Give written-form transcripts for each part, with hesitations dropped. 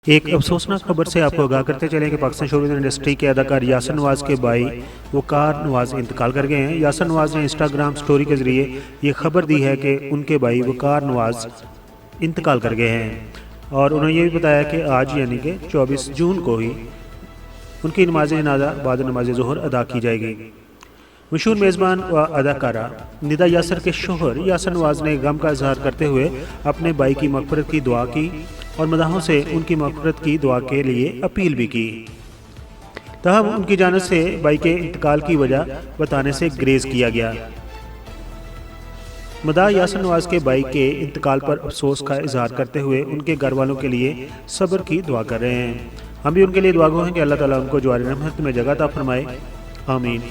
एक अफसोसनाक खबर से आपको आगाह करते चलें कि पाकिस्तान शोबिज़ इंडस्ट्री के अदाकार यासर नवाज़ के भाई वकार नवाज़ इंतकाल कर गए हैं। यासर नवाज़ ने इंस्टाग्राम स्टोरी के ज़रिए ये खबर दी है कि उनके भाई वकार नवाज़ इंतकाल कर गए हैं और उन्होंने ये भी बताया कि आज यानी कि 24 जून को ही उनकी नमाज जनाजा बाद नमाज ज़ोहर अदा की जाएगी। मशहूर मेज़बान व अदाकारा निदा यासर के शोहर यासर नवाज़ ने गम का इजहार करते हुए अपने भाई की मग़फ़िरत की दुआ की और मदाहों से उनकी मग़फ़िरत की दुआ के लिए अपील भी की। तहम उनकी जानिब से भाई के इंतकाल की वजह बताने से ग्रेज़ किया गया। मदा यासर नवाज़ के भाई के इंतकाल पर अफसोस का इजहार करते हुए उनके घर वालों के लिए सब्र की दुआ कर रहे हैं। हम भी उनके लिए दुआगो हैं कि अल्लाह ताला उनको जवारी रहमत में जगह अता फरमाए। आमीन।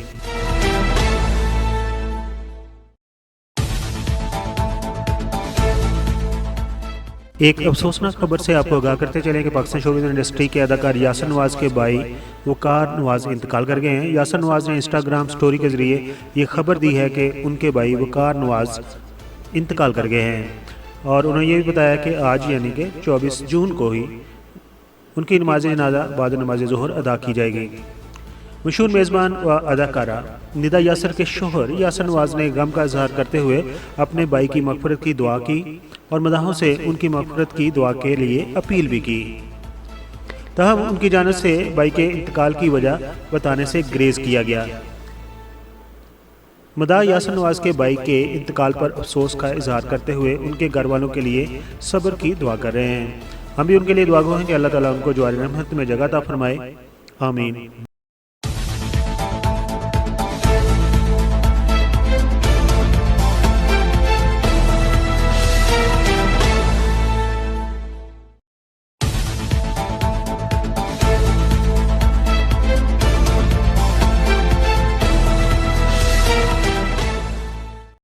एक अफसोसनाक खबर से आपको आगाह करते चलें कि पाकिस्तान शोबिज़ इंडस्ट्री के अदाकार यासर नवाज़ के भाई वकार नवाज़ इंतकाल कर गए हैं। यासर नवाज़ ने इंस्टाग्राम स्टोरी के ज़रिए ये खबर दी है कि उनके भाई वकार नवाज़ इंतकाल कर गए हैं और उन्होंने ये भी बताया कि आज यानी कि 24 जून को ही उनकी नमाज जनाजा बाद नमाज ज़ोहर अदा की जाएगी। मशहूर मेज़बान व अदाकारा निदा यासर के शोहर यासर नवाज़ ने गम का इजहार करते हुए अपने भाई की मग़फ़िरत की दुआ की और मदाहों से उनकी मग़फ़िरत की दुआ के लिए अपील भी की। तहम उनकी जानिब से भाई के इंतकाल की वजह बताने से ग्रेज़ किया गया। मदा यासर नवाज़ के भाई के इंतकाल पर अफसोस का इजहार करते हुए उनके घर वालों के लिए सब्र की दुआ कर रहे हैं। हम भी उनके लिए दुआगो हैं कि अल्लाह ताला उनको जवारी रहमत में जगह अता फरमाए। आमीन।